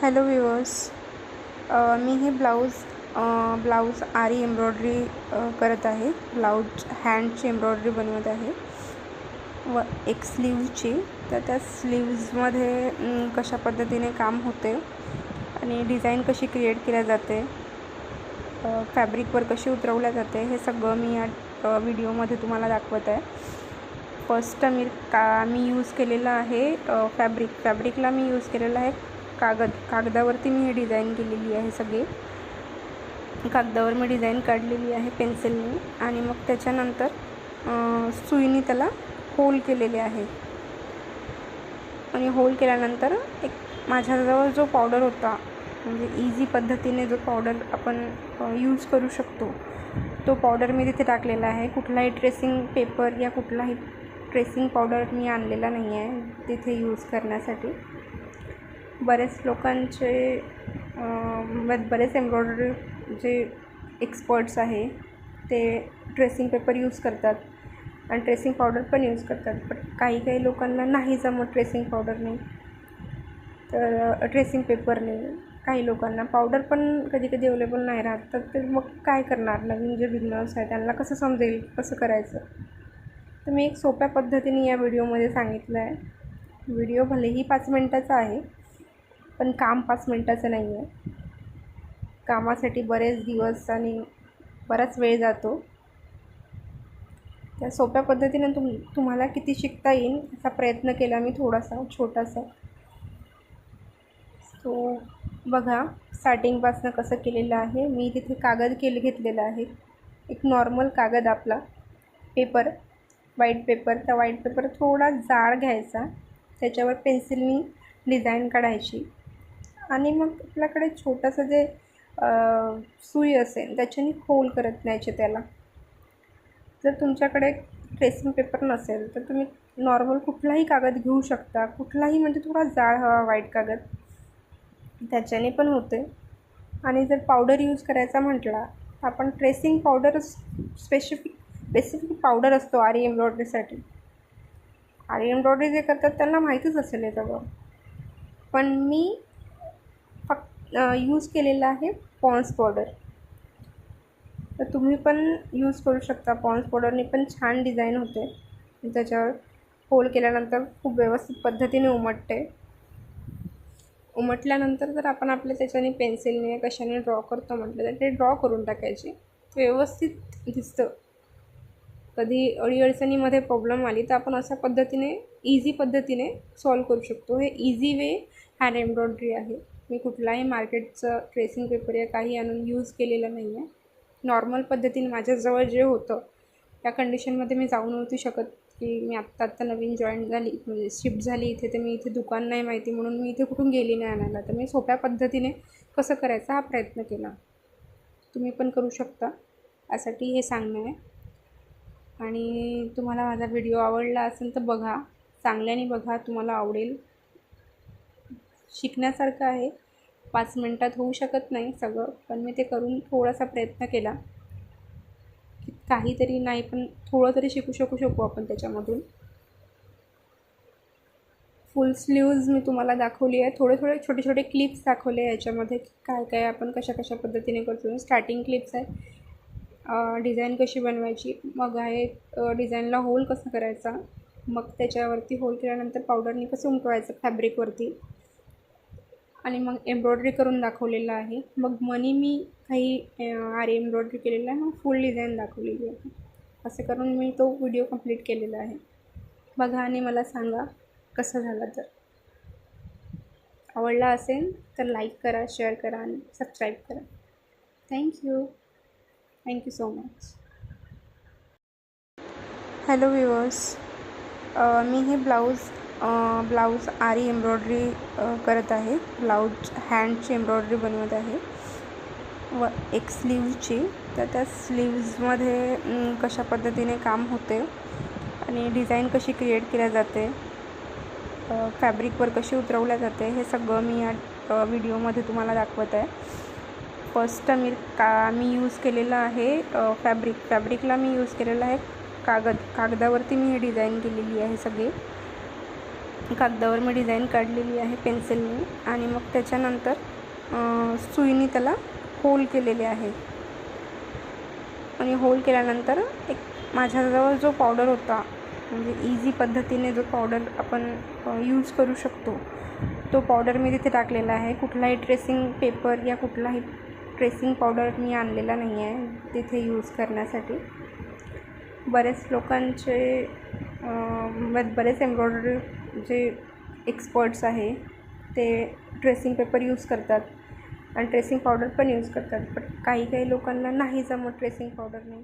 Hello viewers. मी हे blouse आरी एम्ब्रॉयडरी करत आहे. ब्लाऊज हँडची एम्ब्रॉयडरी बनवत आहे व एक स्लीव्जची. तर त्या स्लीव्जमध्ये कशा पद्धतीने काम होते आणि डिझाईन कशी क्रिएट केल्या जाते, फॅब्रिकवर कशी उतरवल्या जाते, हे सगळं मी या व्हिडिओमध्ये तुम्हाला दाखवत आहे. फर्स्ट मी यूज केलेलं आहे फॅब्रिकला मी यूज केलेलं आहे कागदावरती मी हे डिझाईन केलेली आहे. सगळी कागदावर मी डिझाईन काढलेली आहे पेन्सिलने आणि मग त्याच्यानंतर सुईने त्याला होल केलेले आहे. आणि होल केल्यानंतर एक माझ्याजवळ जो पावडर होता, म्हणजे इझी पद्धतीने जो पावडर आपण यूज करू शकतो, तो पावडर मी तिथे टाकलेला आहे. कुठलाही ट्रेसिंग पेपर या कुठलाही ट्रेसिंग पावडर मी आणलेला नाही आहे तिथे यूज करण्यासाठी. बरेच लोकांचे बरेच एम्ब्रॉयडरी जे एक्सपर्ट्स आहे ते ट्रेसिंग पेपर यूज करतात आणि ट्रेसिंग पावडर पण यूज करतात. पण काही लोकांना नाही जमत ट्रेसिंग पावडरने, तर ट्रेसिंग पेपरने. काही लोकांना पावडर पण कधी अवेलेबल नाही राहत, तर ते मग काय करणार? नवीन जे बिगिनर्स आहे त्यांना कसं समजेल कसं करायचं? तर मी एक सोप्या पद्धतीने या व्हिडिओमध्ये सांगितलं आहे. व्हिडिओ भलेही 5 मिनटाचा आहे, पण काम 5 मिनटाचं नाही आहे. कामासाठी बरेच दिवस आणि बराच वेळ जातो. त्या सोप्या पद्धतीने तुम्हाला किती शिकता येईल याचा प्रयत्न केला मी, थोडासा छोटासा. सो बघा, स्टार्टिंगपासून कसं केलेलं आहे. मी तिथे कागद घेतलेला आहे, एक नॉर्मल कागद, आपला पेपर, व्हाईट पेपर. त्या व्हाईट पेपर थोडा जाड घ्यायचा, त्याच्यावर पेन्सिलनी डिझाईन काढायची आणि मग आपल्याकडे छोटंसं जे सुई असेल त्याच्याने होल करत न्यायचे त्याला. जर तुमच्याकडे ट्रेसिंग पेपर नसेल तर तुम्ही नॉर्मल कुठलाही कागद घेऊ शकता. कुठलाही म्हणजे थोडा जाड हवा व्हाईट कागद, त्याच्याने पण होते. आणि जर पावडर यूज करायचा म्हटला तर आपण ट्रेसिंग पावडर, स्पेसिफिक पावडर असतो आरी एम्ब्रॉयडरीसाठी. आरी एम्ब्रॉयडरी जे करतात त्यांना माहितीच असेल हे सगळं. पण मी फक्त यूज केलेलं आहे पॉन्ड्स पावडर. तर तुम्ही पण यूज करू शकता. पॉन्ड्स पावडरने पण छान डिझाईन होते. त्याच्यावर होल केल्यानंतर खूप व्यवस्थित पद्धतीने उमटल्यानंतर जर आपण आपल्या त्याच्याने पेन्सिलने कशाने ड्रॉ करतो म्हटलं तर ते ड्रॉ करून टाकायचे. व्यवस्थित दिसतं. कधी अडीअडचणीमध्ये प्रॉब्लेम आली तर आपण अशा पद्धतीने इझी पद्धतीने सॉल्व करू शकतो. हे इझी वे हँड एम्ब्रॉयडरी आहे. मी कुठलाही मार्केटचं ट्रेसिंग पेपर या काही आणून यूज केलेलं नाही आहे. नॉर्मल पद्धतीने माझ्याजवळ जे होतं त्या कंडिशनमध्ये मी जाऊ नव्हती शकत, की मी आत्ता नवीन जॉईन झाली, म्हणजे शिफ्ट झाली इथे, तर मी इथे दुकान नाही माहिती म्हणून मी इथे कुठून गेली नाही आणायला. तर मी सोप्या पद्धतीने कसं करायचं हा प्रयत्न केला. तुम्ही पण करू शकता, यासाठी हे सांगणं आहे. आणि तुम्हाला माझा व्हिडिओ आवडला असेल तर बघा, चांगल्याने बघा, तुम्हाला आवडेल. शिकण्यासारखं आहे. 5 मिनटात होऊ शकत नाही सगळं, पण मी ते करून थोडासा प्रयत्न केला. काहीतरी नाही पण थोडं तरी शकू आपण त्याच्यामधून. फुल स्लीव्ज मी तुम्हाला दाखवली आहे. थोडे छोटे क्लिप्स दाखवले याच्यामध्ये, काय आपण कशा पद्धतीने करतो. स्टार्टिंग क्लिप्स आहे, डिझाईन कशी बनवायची, मग आहे डिझाईनला होल कसं करायचा, मग त्याच्यावरती होल केल्यानंतर पावडरने कसं उमटवायचं फॅब्रिकवरती, आणि मग एम्ब्रॉयडरी करून दाखवलेलं आहे. मग मनी मी काही आरी एम्ब्रॉयडरी केलेलं आहे, मग फुल डिझाईन दाखवलेली आहे. असं करून मी तो व्हिडिओ कंप्लीट केलेला आहे. बघा आणि मला सांगा कसं झालं. तर आवडला असेल तर लाईक करा, शेअर करा आणि सबस्क्राईब करा. Thank you so much. Hello viewers. मी हे ब्लाऊज आरी एम्ब्रॉयडरी करत आहे. ब्लाऊज हँडची एम्ब्रॉयडरी बनवत आहे व एक स्लीव्जची. तर त्या स्लीव्जमध्ये कशा पद्धतीने काम होते आणि डिझाईन कशी क्रिएट केल्या जाते, फॅब्रिकवर कशी उतरवल्या जाते, हे सगळं मी या व्हिडिओमध्ये तुम्हाला दाखवत आहे. फर्स्ट मी यूज केलेलं आहे फॅब्रिकला मी यूज केलेलं आहे कागदावरती मी हे डिझाईन केलेली आहे सगळी कागदावर मी डिझाईन काढलेली आहे पेन्सिलने आणि मग त्याच्यानंतर सुईने त्याला होल केलेले आहे आणि होल केल्यानंतर एक माझ्याजवळ जो पावडर होता म्हणजे इझी पद्धतीने जो पावडर आपण यूज करू शकतो तो पावडर मी तिथे टाकलेला आहे. कुठलाही ट्रेसिंग पेपर या कुठलाही ट्रेसिंग पावडर मी आणलेला नाही आहे तिथे यूज करण्यासाठी. बरेच लोकांचे बरेच एम्ब्रॉयडरी जे एक्सपर्ट्स आहे ते ट्रेसिंग पेपर यूज करतात आणि ट्रेसिंग पावडर पण यूज करतात. पण काही लोकांना नाही जमत ट्रेसिंग पावडरने.